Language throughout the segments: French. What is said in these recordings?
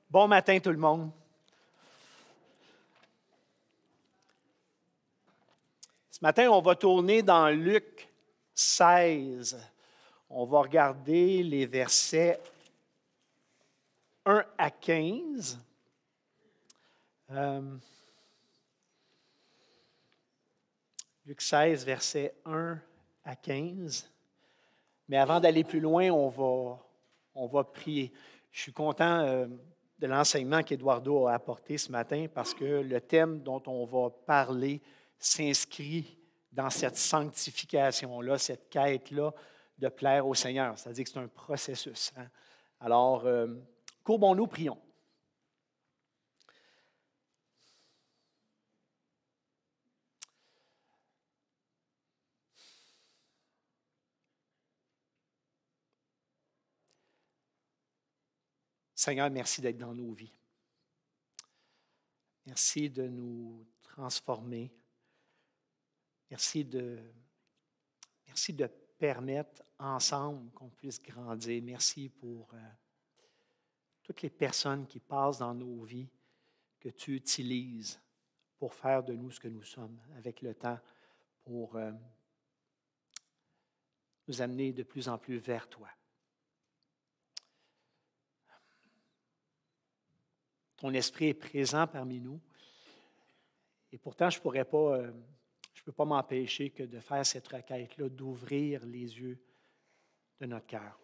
Bon matin tout le monde. Ce matin, on va tourner dans Luc 16. On va regarder les versets 1 à 15. Luc 16, versets 1 à 15. Mais avant d'aller plus loin, on va prier. Je suis content de l'enseignement qu'Eduardo a apporté ce matin parce que le thème dont on va parler s'inscrit dans cette sanctification-là, cette quête-là de plaire au Seigneur. C'est-à-dire que c'est un processus. Hein? Alors, courbons-nous, prions. Seigneur, merci d'être dans nos vies. Merci de nous transformer. Merci de permettre ensemble qu'on puisse grandir. Merci pour toutes les personnes qui passent dans nos vies que tu utilises pour faire de nous ce que nous sommes avec le temps, pour nous amener de plus en plus vers toi. Ton esprit est présent parmi nous. Et pourtant, je ne peux pas m'empêcher que de faire cette requête-là, d'ouvrir les yeux de notre cœur,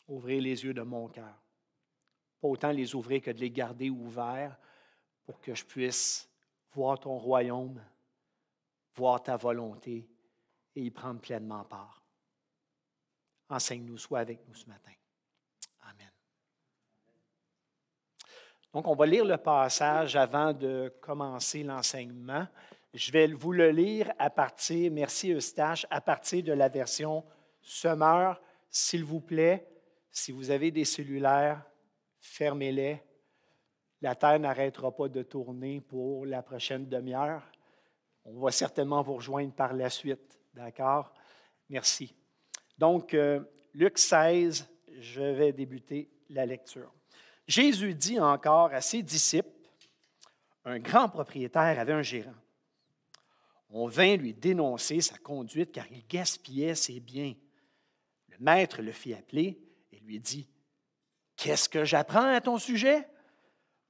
ouvrir les yeux de mon cœur. Pas autant les ouvrir que de les garder ouverts pour que je puisse voir ton royaume, voir ta volonté et y prendre pleinement part. Enseigne-nous, sois avec nous ce matin. Amen. Donc, on va lire le passage avant de commencer l'enseignement. Je vais vous le lire à partir, merci Eustache, à partir de la version Semeur. S'il vous plaît, si vous avez des cellulaires, fermez-les. La Terre n'arrêtera pas de tourner pour la prochaine demi-heure. On va certainement vous rejoindre par la suite. D'accord? Merci. Donc, Luc 16, je vais débuter la lecture. Jésus dit encore à ses disciples, un grand propriétaire avait un gérant. On vint lui dénoncer sa conduite car il gaspillait ses biens. Le maître le fit appeler et lui dit, « Qu'est-ce que j'apprends à ton sujet?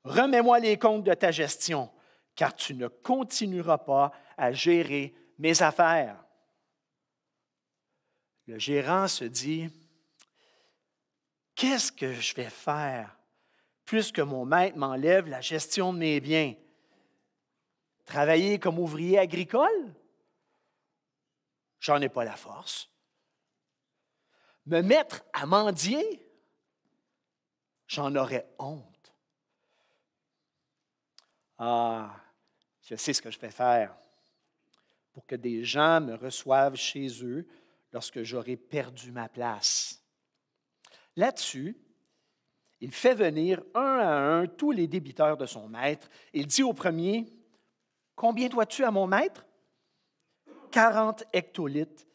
Remets-moi les comptes de ta gestion, car tu ne continueras pas à gérer mes affaires. » Le gérant se dit, « Qu'est-ce que je vais faire puisque mon maître m'enlève la gestion de mes biens? Travailler comme ouvrier agricole? J'en ai pas la force. Me mettre à mendier? J'en aurais honte. Ah, je sais ce que je vais faire pour que des gens me reçoivent chez eux lorsque j'aurai perdu ma place. » Là-dessus, il fait venir un à un tous les débiteurs de son maître. Il dit au premier, « Combien dois-tu à mon maître? » « 40 hectolitres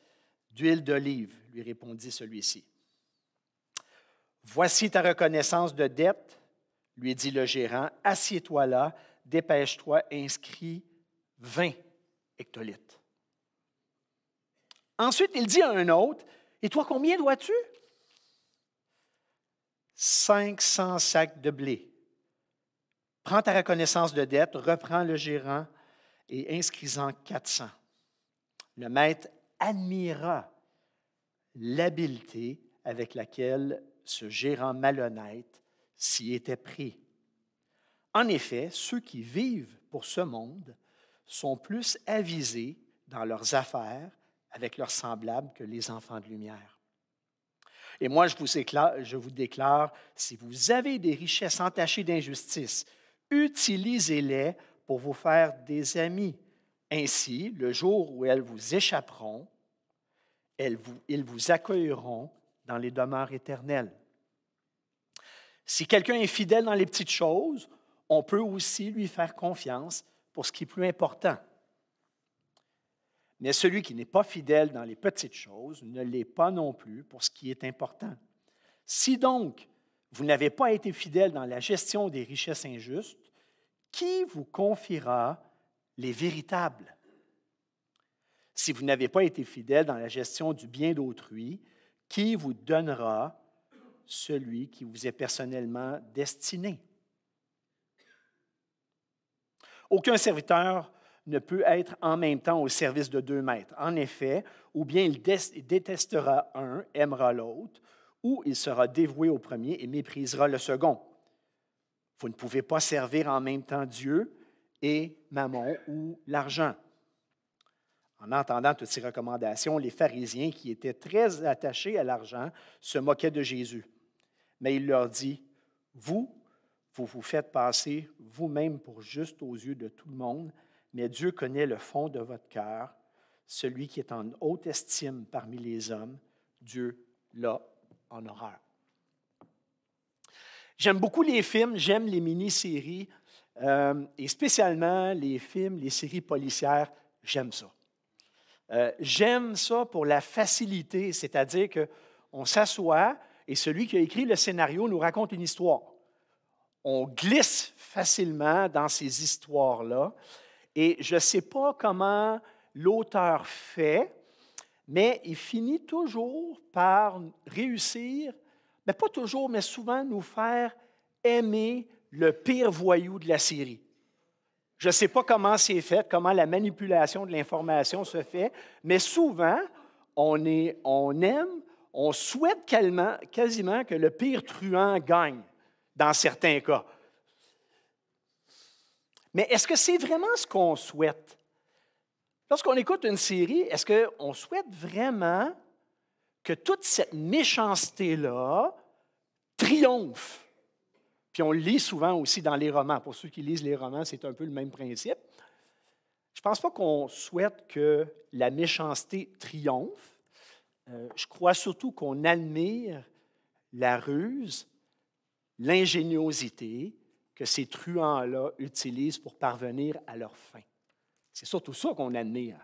d'huile d'olive, lui répondit celui-ci. « Voici ta reconnaissance de dette, lui dit le gérant. Assieds-toi là, dépêche-toi, inscris 20 hectolitres. » Ensuite, il dit à un autre, « Et toi, combien dois-tu? » 500 sacs de blé. Prends ta reconnaissance de dette, reprends le gérant et inscris-en 400. Le maître admira l'habileté avec laquelle ce gérant malhonnête s'y était pris. En effet, ceux qui vivent pour ce monde sont plus avisés dans leurs affaires avec leurs semblables que les enfants de lumière. Et moi, je vous déclare, si vous avez des richesses entachées d'injustice, utilisez-les pour vous faire des amis. Ainsi, le jour où elles vous échapperont, ils vous accueilleront dans les demeures éternelles. Si quelqu'un est fidèle dans les petites choses, on peut aussi lui faire confiance pour ce qui est plus important. Mais celui qui n'est pas fidèle dans les petites choses ne l'est pas non plus pour ce qui est important. Si donc vous n'avez pas été fidèle dans la gestion des richesses injustes, qui vous confiera les véritables? Si vous n'avez pas été fidèle dans la gestion du bien d'autrui, qui vous donnera celui qui vous est personnellement destiné? Aucun serviteur ne peut être en même temps au service de 2 maîtres. En effet, ou bien il détestera un, aimera l'autre, ou il sera dévoué au premier et méprisera le second. Vous ne pouvez pas servir en même temps Dieu et Mammon ou l'argent. En entendant toutes ces recommandations, les pharisiens, qui étaient très attachés à l'argent, se moquaient de Jésus. Mais il leur dit, vous vous faites passer vous-même pour juste aux yeux de tout le monde, mais Dieu connaît le fond de votre cœur. Celui qui est en haute estime parmi les hommes, Dieu l'a en horreur. J'aime beaucoup les films, j'aime les mini-séries, et spécialement les films, les séries policières, j'aime ça. J'aime ça pour la facilité, c'est-à-dire qu'on s'assoit et celui qui a écrit le scénario nous raconte une histoire. On glisse facilement dans ces histoires-là et je ne sais pas comment l'auteur fait, mais il finit toujours par réussir, mais pas toujours, mais souvent nous faire aimer le pire voyou de la série. Je ne sais pas comment c'est fait, comment la manipulation de l'information se fait, mais souvent, on aime, on souhaite quasiment que le pire truand gagne, dans certains cas. Mais est-ce que c'est vraiment ce qu'on souhaite? Lorsqu'on écoute une série, est-ce qu'on souhaite vraiment que toute cette méchanceté-là triomphe? Puis on le lit souvent aussi dans les romans. Pour ceux qui lisent les romans, c'est un peu le même principe. Je ne pense pas qu'on souhaite que la méchanceté triomphe. Je crois surtout qu'on admire la ruse, l'ingéniosité que ces truands-là utilisent pour parvenir à leur fin. C'est surtout ça qu'on admire.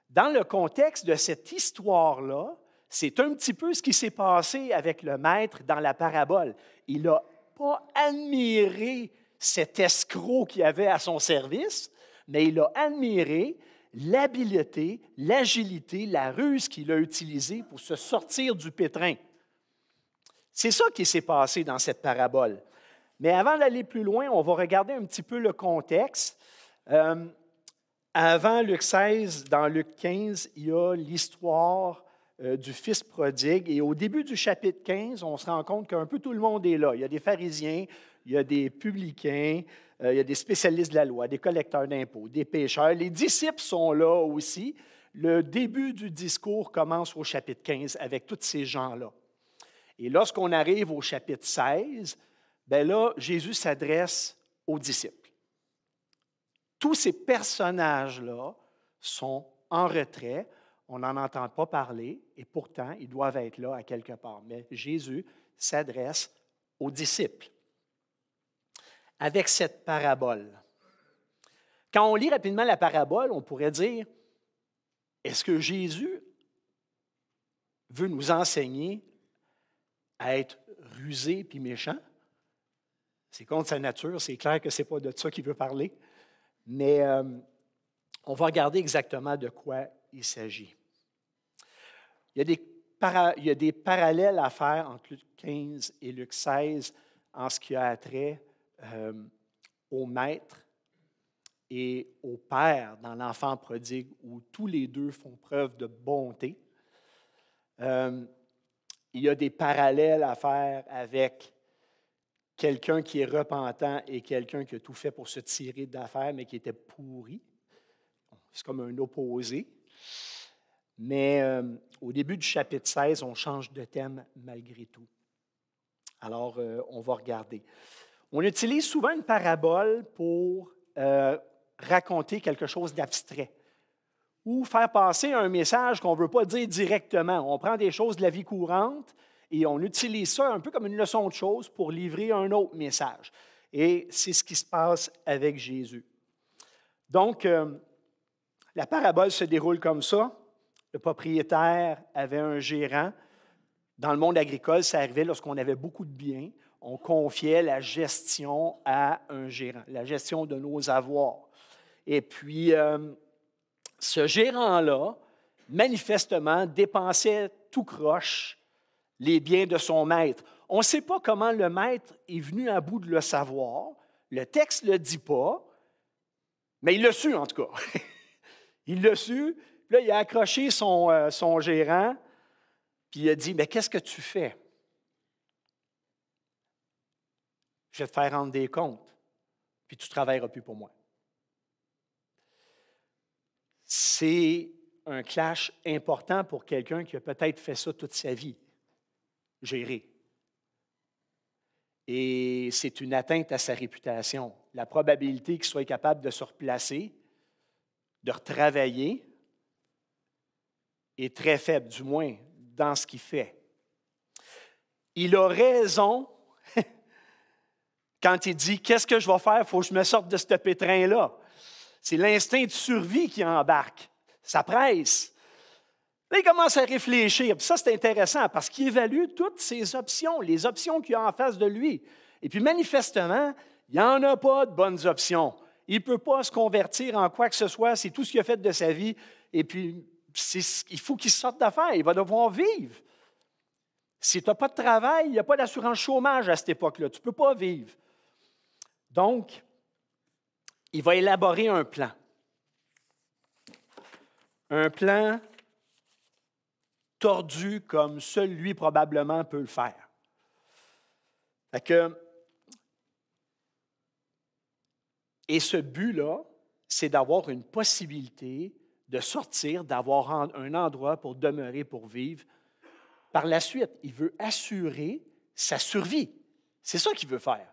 Dans le contexte de cette histoire-là, c'est un petit peu ce qui s'est passé avec le maître dans la parabole. Il n'a pas admiré cet escroc qu'il avait à son service, mais il a admiré l'habileté, l'agilité, la ruse qu'il a utilisée pour se sortir du pétrin. C'est ça qui s'est passé dans cette parabole. Mais avant d'aller plus loin, on va regarder un petit peu le contexte. Avant Luc 16, dans Luc 15, il y a l'histoire du fils prodigue. Et au début du chapitre 15, on se rend compte qu'un peu tout le monde est là. Il y a des pharisiens, il y a des publicains, il y a des spécialistes de la loi, des collecteurs d'impôts, des pécheurs. Les disciples sont là aussi. Le début du discours commence au chapitre 15 avec tous ces gens-là. Et lorsqu'on arrive au chapitre 16, bien là, Jésus s'adresse aux disciples. Tous ces personnages-là sont en retrait, on n'en entend pas parler, et pourtant, ils doivent être là à quelque part. Mais Jésus s'adresse aux disciples avec cette parabole. Quand on lit rapidement la parabole, on pourrait dire, est-ce que Jésus veut nous enseigner à être rusé puis méchant? C'est contre sa nature, c'est clair que ce n'est pas de ça qu'il veut parler. Mais on va regarder exactement de quoi il s'agit. Il y a des parallèles à faire entre Luc 15 et Luc 16 en ce qui a trait au maître et au père dans l'enfant prodigue, où tous les deux font preuve de bonté. Il y a des parallèles à faire avec quelqu'un qui est repentant et quelqu'un qui a tout fait pour se tirer d'affaire, mais qui était pourri. C'est comme un opposé. Mais au début du chapitre 16, on change de thème malgré tout. Alors, on va regarder. On utilise souvent une parabole pour raconter quelque chose d'abstrait ou faire passer un message qu'on ne veut pas dire directement. On prend des choses de la vie courante et on utilise ça un peu comme une leçon de choses pour livrer un autre message. Et c'est ce qui se passe avec Jésus. Donc, la parabole se déroule comme ça. Le propriétaire avait un gérant Dans le monde agricole, ça arrivait lorsqu'on avait beaucoup de biens, on confiait la gestion à un gérant, la gestion de nos avoirs. Et puis, ce gérant-là, manifestement, dépensait tout croche les biens de son maître. On ne sait pas comment le maître est venu à bout de le savoir. Le texte ne le dit pas, mais il l'a su en tout cas. Il l'a su, puis là, il a accroché son gérant, puis il a dit, « Mais qu'est-ce que tu fais? Je vais te faire rendre des comptes, puis tu ne travailleras plus pour moi. » C'est un clash important pour quelqu'un qui a peut-être fait ça toute sa vie, gérer. Et c'est une atteinte à sa réputation. La probabilité qu'il soit capable de se replacer, de retravailler, est très faible, du moins dans ce qu'il fait. Il a raison quand il dit « Qu'est-ce que je vais faire? Il faut que je me sorte de ce pétrin-là. » C'est l'instinct de survie qui embarque. Ça presse. Là, il commence à réfléchir. Puis ça, c'est intéressant parce qu'il évalue toutes ses options, les options qu'il a en face de lui. Et puis, manifestement, il n'y en a pas de bonnes options. Il ne peut pas se convertir en quoi que ce soit. C'est tout ce qu'il a fait de sa vie. Et puis, il faut qu'il sorte d'affaires. Il va devoir vivre. Si tu n'as pas de travail, il n'y a pas d'assurance chômage à cette époque-là. Tu ne peux pas vivre. Donc, il va élaborer un plan. Un plan tordu comme seul lui probablement peut le faire. Et ce but-là, c'est d'avoir une possibilité de sortir, d'avoir un endroit pour demeurer, pour vivre. Par la suite, il veut assurer sa survie. C'est ça qu'il veut faire.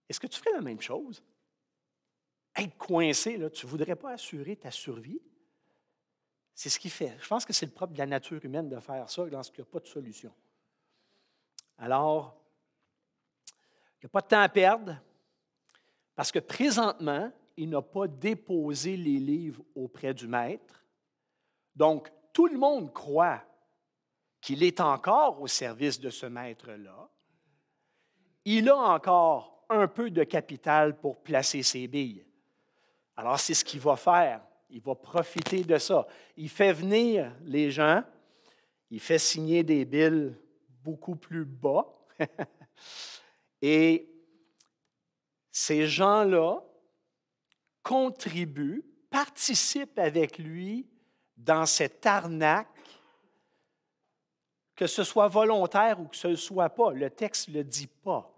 Est-ce que tu ferais la même chose? Être coincé, là, tu ne voudrais pas assurer ta survie? C'est ce qu'il fait. Je pense que c'est le propre de la nature humaine de faire ça lorsqu'il n'y a pas de solution. Alors, il n'y a pas de temps à perdre parce que présentement, il n'a pas déposé les livres auprès du maître. Donc, tout le monde croit qu'il est encore au service de ce maître-là. Il a encore un peu de capital pour placer ses billes. Alors, c'est ce qu'il va faire. Il va profiter de ça. Il fait venir les gens, il fait signer des billes beaucoup plus bas. Et ces gens-là contribuent, participent avec lui dans cette arnaque, que ce soit volontaire ou que ce ne soit pas. Le texte ne le dit pas.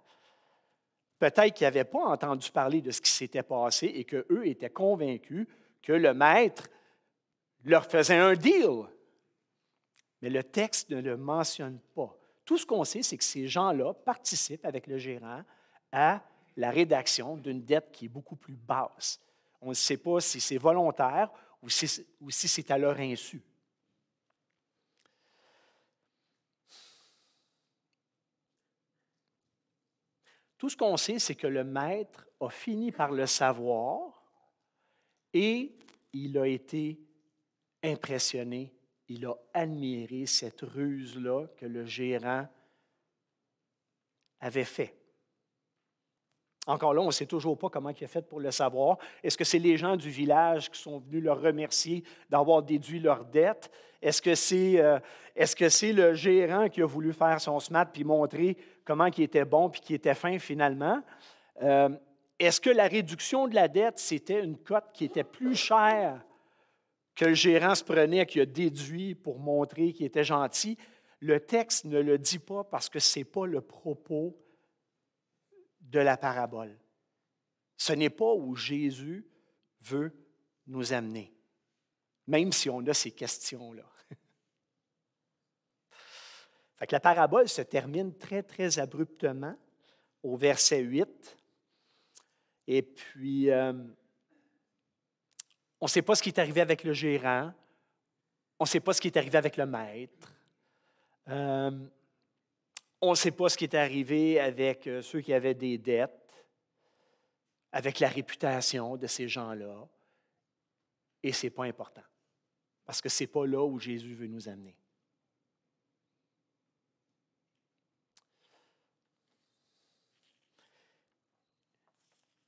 Peut-être qu'ils n'avaient pas entendu parler de ce qui s'était passé et qu'eux étaient convaincus que le maître leur faisait un deal. Mais le texte ne le mentionne pas. Tout ce qu'on sait, c'est que ces gens-là participent avec le gérant à la rédaction d'une dette qui est beaucoup plus basse. On ne sait pas si c'est volontaire ou si c'est à leur insu. Tout ce qu'on sait, c'est que le maître a fini par le savoir et il a été impressionné, il a admiré cette ruse-là que le gérant avait fait. Encore là, on ne sait toujours pas comment il a fait pour le savoir. Est-ce que c'est les gens du village qui sont venus le remercier d'avoir déduit leur dette? Est-ce que c'est le gérant qui a voulu faire son SMAT puis montrer comment il était bon puis qu'il était fin finalement? Est-ce que la réduction de la dette, c'était une cote qui était plus chère que le gérant se prenait, qui a déduit pour montrer qu'il était gentil? Le texte ne le dit pas parce que ce n'est pas le propos de la parabole. Ce n'est pas où Jésus veut nous amener, même si on a ces questions-là. Fait que la parabole se termine très, très abruptement au verset 8. Et puis, on ne sait pas ce qui est arrivé avec le gérant, on ne sait pas ce qui est arrivé avec le maître. On ne sait pas ce qui est arrivé avec ceux qui avaient des dettes, avec la réputation de ces gens-là. Et ce n'est pas important, parce que ce n'est pas là où Jésus veut nous amener.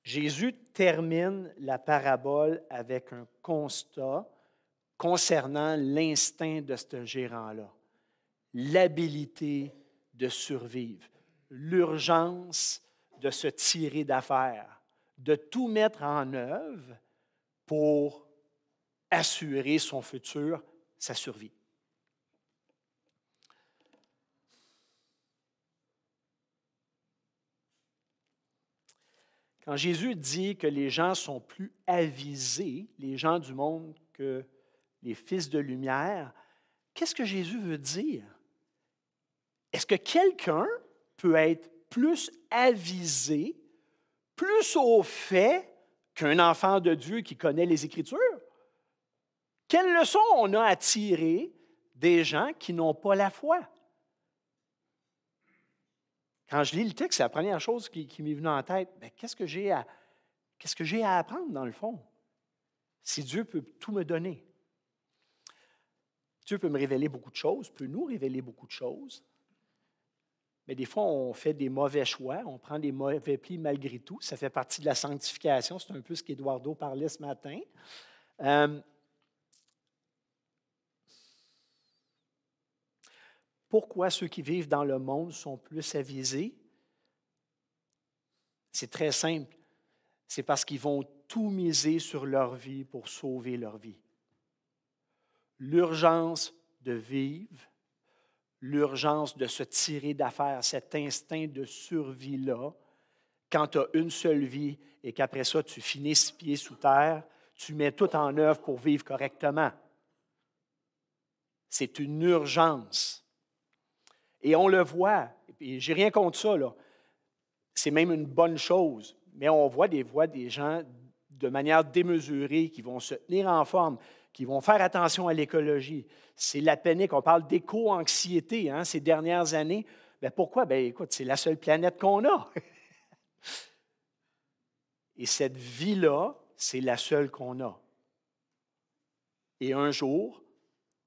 Jésus termine la parabole avec un constat concernant l'instinct de ce gérant-là, l'habilité de survivre, l'urgence de se tirer d'affaire, de tout mettre en œuvre pour assurer son futur, sa survie. Quand Jésus dit que les gens sont plus avisés, les gens du monde, que les fils de lumière, qu'est-ce que Jésus veut dire? Est-ce que quelqu'un peut être plus avisé, plus au fait qu'un enfant de Dieu qui connaît les Écritures? Quelle leçon on a à tirer des gens qui n'ont pas la foi? Quand je lis le texte, c'est la première chose qui m'est venue en tête. Bien, qu'est-ce que j'ai à apprendre dans le fond? Si Dieu peut tout me donner. Dieu peut me révéler beaucoup de choses, peut nous révéler beaucoup de choses. Mais des fois, on fait des mauvais choix, on prend des mauvais plis malgré tout. Ça fait partie de la sanctification. C'est un peu ce qu'Eduardo parlait ce matin. Pourquoi ceux qui vivent dans le monde sont plus avisés? C'est très simple. C'est parce qu'ils vont tout miser sur leur vie pour sauver leur vie. L'urgence de vivre, l'urgence de se tirer d'affaire, cet instinct de survie-là, quand tu as une seule vie et qu'après ça, tu finis 6 pieds sous terre, tu mets tout en œuvre pour vivre correctement. C'est une urgence. Et on le voit, et je n'ai rien contre ça, là. C'est même une bonne chose, mais on voit des gens de manière démesurée qui vont se tenir en forme, qui vont faire attention à l'écologie. C'est la panique, on parle d'éco-anxiété ces dernières années. Bien, pourquoi? Bien, écoute, c'est la seule planète qu'on a. Et cette vie-là, c'est la seule qu'on a. Et un jour,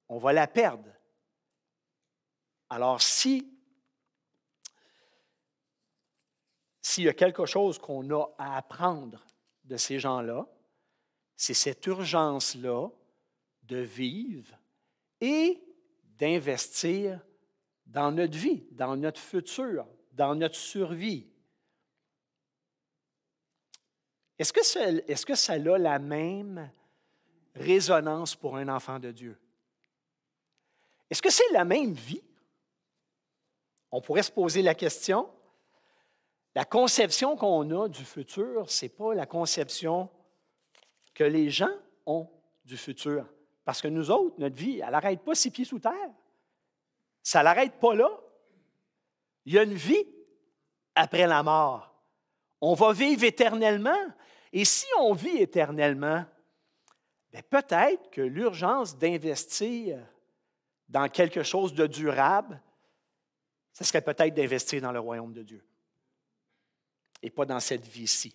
on va la perdre. Alors, s'il y a quelque chose qu'on a à apprendre de ces gens-là, c'est cette urgence-là de vivre et d'investir dans notre vie, dans notre futur, dans notre survie. Est-ce que ça a la même résonance pour un enfant de Dieu? Est-ce que c'est la même vie? On pourrait se poser la question. La conception qu'on a du futur, ce n'est pas la conception que les gens ont du futur. Parce que nous autres, notre vie, elle n'arrête pas 6 pieds sous terre. Ça ne l'arrête pas là. Il y a une vie après la mort. On va vivre éternellement. Et si on vit éternellement, bien, peut-être que l'urgence d'investir dans quelque chose de durable, ce serait peut-être d'investir dans le royaume de Dieu et pas dans cette vie-ci.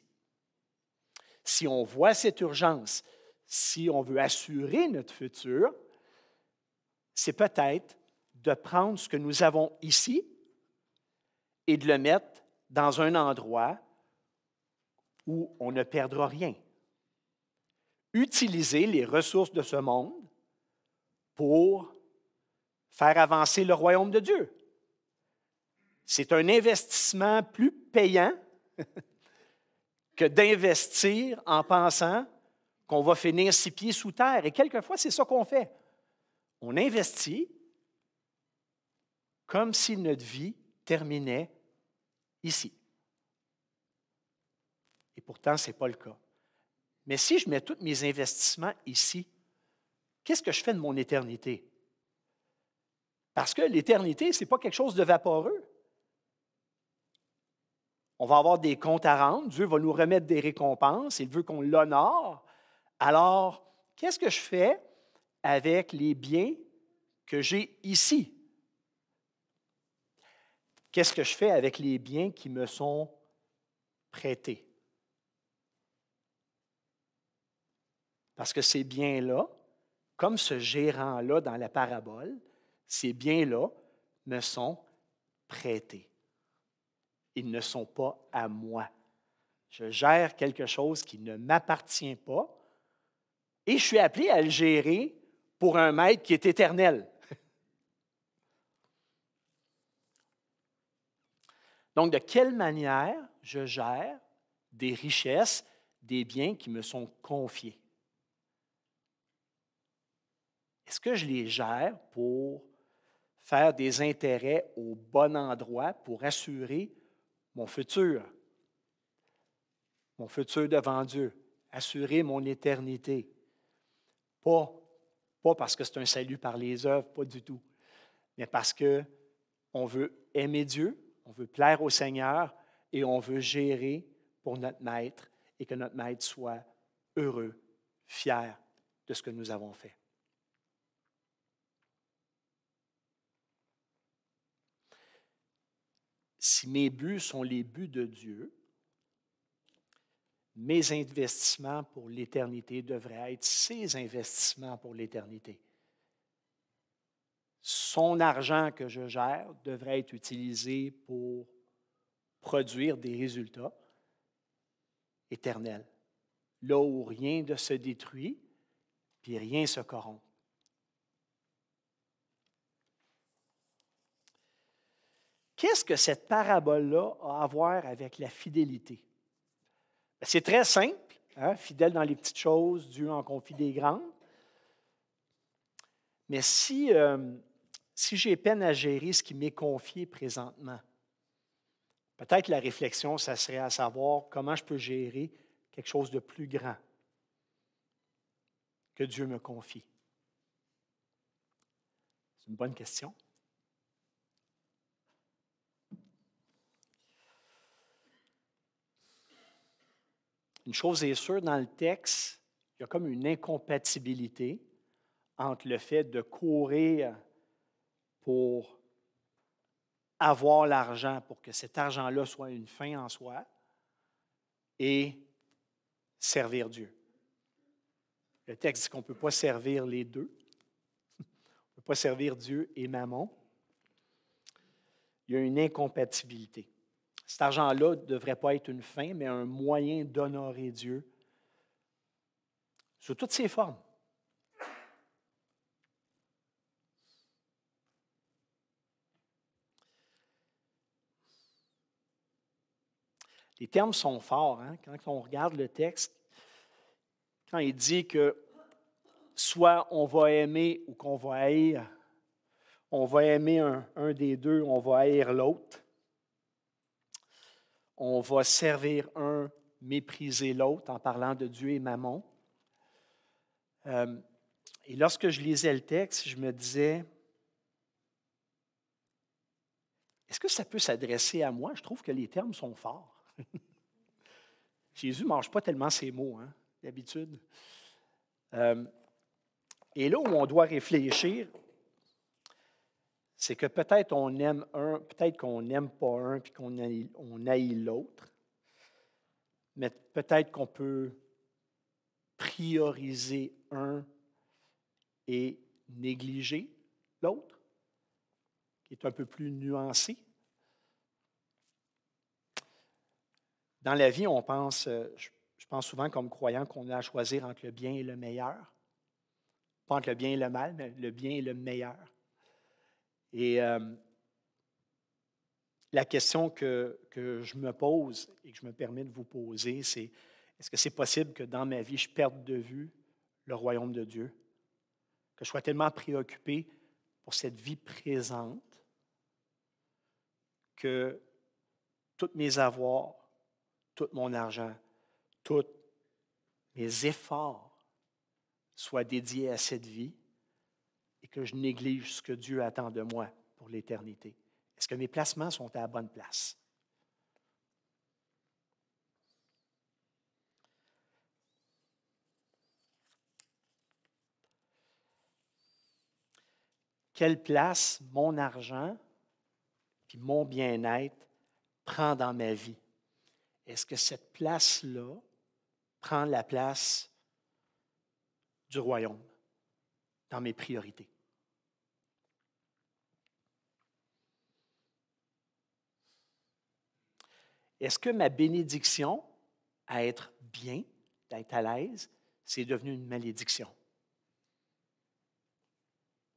Si on voit cette urgence, si on veut assurer notre futur, c'est peut-être de prendre ce que nous avons ici et de le mettre dans un endroit où on ne perdra rien. Utiliser les ressources de ce monde pour faire avancer le royaume de Dieu. C'est un investissement plus payant que d'investir en pensant qu'on va finir 6 pieds sous terre. Et quelquefois, c'est ça qu'on fait. On investit comme si notre vie terminait ici. Et pourtant, ce n'est pas le cas. Mais si je mets tous mes investissements ici, qu'est-ce que je fais de mon éternité? Parce que l'éternité, ce n'est pas quelque chose de vaporeux. On va avoir des comptes à rendre, Dieu va nous remettre des récompenses, il veut qu'on l'honore. Alors, qu'est-ce que je fais avec les biens que j'ai ici? Qu'est-ce que je fais avec les biens qui me sont prêtés? Parce que ces biens-là, comme ce gérant-là dans la parabole, ces biens-là me sont prêtés. Ils ne sont pas à moi. Je gère quelque chose qui ne m'appartient pas et je suis appelé à le gérer pour un maître qui est éternel. Donc, de quelle manière je gère des richesses, des biens qui me sont confiés? Est-ce que je les gère pour faire des intérêts au bon endroit pour assurer mon futur devant Dieu, assurer mon éternité? Pas parce que c'est un salut par les œuvres, pas du tout, mais parce qu'on veut aimer Dieu, on veut plaire au Seigneur et on veut gérer pour notre maître et que notre maître soit heureux, fier de ce que nous avons fait. Si mes buts sont les buts de Dieu, mes investissements pour l'éternité devraient être ses investissements pour l'éternité. Son argent que je gère devrait être utilisé pour produire des résultats éternels, là où rien ne se détruit, puis rien ne se corrompt. Qu'est-ce que cette parabole-là a à voir avec la fidélité? C'est très simple, hein? Fidèle dans les petites choses, Dieu en confie des grandes. Mais si j'ai peine à gérer ce qui m'est confié présentement, peut-être la réflexion, ça serait à savoir comment je peux gérer quelque chose de plus grand que Dieu me confie. C'est une bonne question. Une chose est sûre, dans le texte, il y a comme une incompatibilité entre le fait de courir pour avoir l'argent, pour que cet argent-là soit une fin en soi, et servir Dieu. Le texte dit qu'on ne peut pas servir les deux. On ne peut pas servir Dieu et Mammon. Il y a une incompatibilité. Cet argent-là ne devrait pas être une fin, mais un moyen d'honorer Dieu sous toutes ses formes. Les termes sont forts, hein? Quand on regarde le texte, quand il dit que soit on va aimer ou qu'on va haïr, on va aimer un des deux, on va haïr l'autre. On va servir un, mépriser l'autre en parlant de Dieu et Mammon. Et lorsque je lisais le texte, je me disais, est-ce que ça peut s'adresser à moi? Je trouve que les termes sont forts. Jésus ne mange pas tellement ses mots, hein, d'habitude. Et là où on doit réfléchir, c'est que peut-être on aime un, peut-être qu'on n'aime pas un, puis qu'on haït l'autre. Mais peut-être qu'on peut prioriser un et négliger l'autre, qui est un peu plus nuancé. Dans la vie, on pense, je pense souvent comme croyant qu'on a à choisir entre le bien et le meilleur. Pas entre le bien et le mal, mais le bien et le meilleur. Et la question que je me pose et que je me permets de vous poser, c'est est-ce que c'est possible que dans ma vie, je perde de vue le royaume de Dieu? Que je sois tellement préoccupé pour cette vie présente que tous mes avoirs, tout mon argent, tous mes efforts soient dédiés à cette vie et que je néglige ce que Dieu attend de moi pour l'éternité. Est-ce que mes placements sont à la bonne place? Quelle place mon argent puis mon bien-être prend dans ma vie? Est-ce que cette place-là prend la place du royaume dans mes priorités? Est-ce que ma bénédiction à être bien, d'être à l'aise, c'est devenu une malédiction.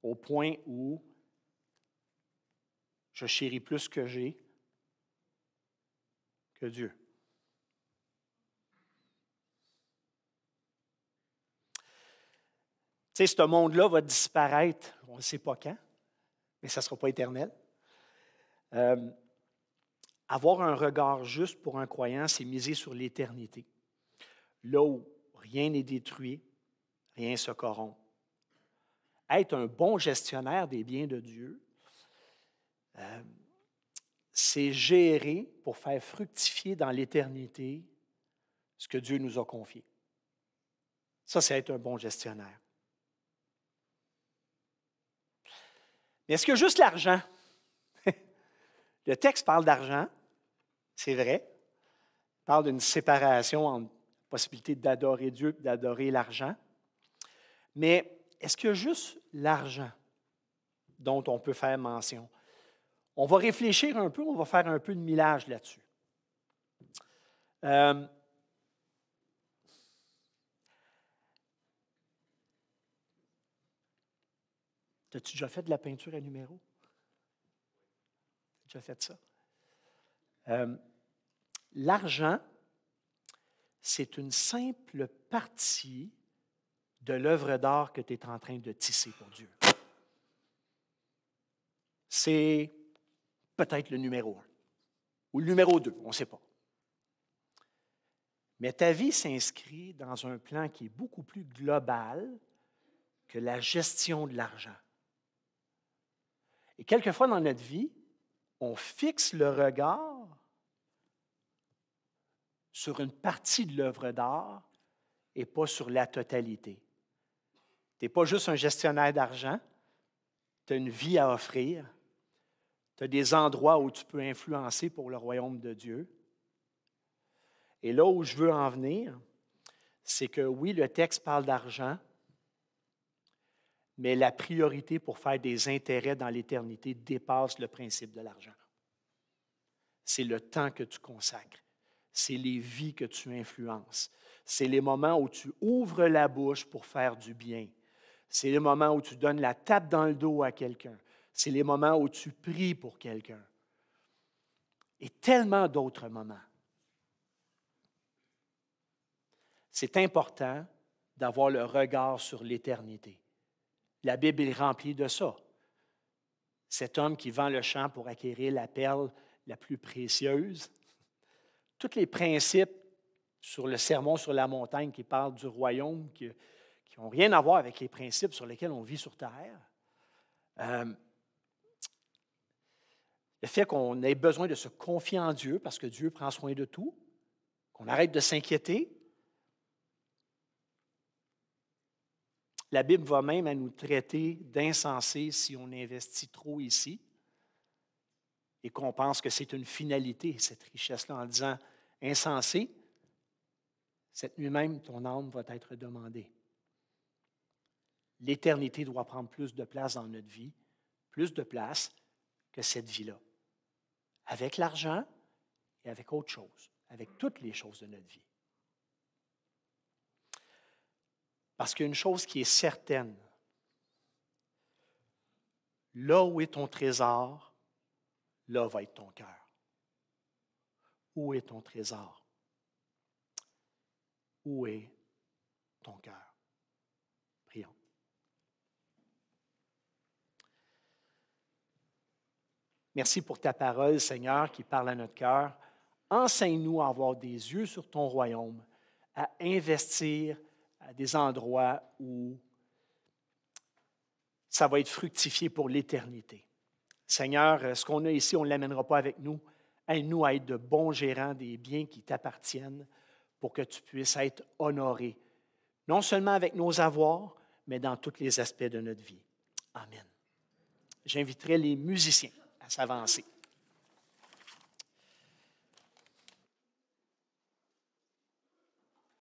Au point où je chéris plus ce que j'ai que Dieu. Tu sais, ce monde-là va disparaître, on ne sait pas quand, mais ça ne sera pas éternel. Avoir un regard juste pour un croyant, c'est miser sur l'éternité. Là où rien n'est détruit, rien ne se corrompt. Être un bon gestionnaire des biens de Dieu, c'est gérer pour faire fructifier dans l'éternité ce que Dieu nous a confié. Ça, c'est être un bon gestionnaire. Mais est-ce que juste l'argent? Le texte parle d'argent, c'est vrai. Il parle d'une séparation entre la possibilité d'adorer Dieu et d'adorer l'argent. Mais est-ce qu'il y a juste l'argent dont on peut faire mention? On va réfléchir un peu, on va faire un peu de millage là-dessus. As-tu déjà fait de la peinture à numéro? Tu as déjà fait ça? L'argent, c'est une simple partie de l'œuvre d'art que tu es en train de tisser pour Dieu. C'est peut-être le numéro 1 ou le numéro 2, on ne sait pas. Mais ta vie s'inscrit dans un plan qui est beaucoup plus global que la gestion de l'argent. Et quelquefois dans notre vie, on fixe le regard sur une partie de l'œuvre d'art et pas sur la totalité. Tu n'es pas juste un gestionnaire d'argent, tu as une vie à offrir, tu as des endroits où tu peux influencer pour le royaume de Dieu. Et là où je veux en venir, c'est que oui, le texte parle d'argent, mais la priorité pour faire des intérêts dans l'éternité dépasse le principe de l'argent. C'est le temps que tu consacres. C'est les vies que tu influences. C'est les moments où tu ouvres la bouche pour faire du bien. C'est les moments où tu donnes la tape dans le dos à quelqu'un. C'est les moments où tu pries pour quelqu'un. Et tellement d'autres moments. C'est important d'avoir le regard sur l'éternité. La Bible est remplie de ça. Cet homme qui vend le champ pour acquérir la perle la plus précieuse. Tous les principes sur le sermon sur la montagne qui parlent du royaume, qui n'ont rien à voir avec les principes sur lesquels on vit sur terre. Le fait qu'on ait besoin de se confier en Dieu parce que Dieu prend soin de tout, qu'on arrête de s'inquiéter. La Bible va même à nous traiter d'insensés si on investit trop ici et qu'on pense que c'est une finalité, cette richesse-là, en disant « insensé », cette nuit même, ton âme va être demandée. L'éternité doit prendre plus de place dans notre vie, plus de place que cette vie-là. Avec l'argent et avec autre chose, avec toutes les choses de notre vie. Parce qu'il y a une chose qui est certaine. Là où est ton trésor, là va être ton cœur. Où est ton trésor? Où est ton cœur? Prions. Merci pour ta parole, Seigneur, qui parle à notre cœur. Enseigne-nous à avoir des yeux sur ton royaume, à investir à des endroits où ça va être fructifié pour l'éternité. Seigneur, ce qu'on a ici, on ne l'amènera pas avec nous. Aide-nous à être de bons gérants des biens qui t'appartiennent pour que tu puisses être honoré, non seulement avec nos avoirs, mais dans tous les aspects de notre vie. Amen. J'inviterai les musiciens à s'avancer.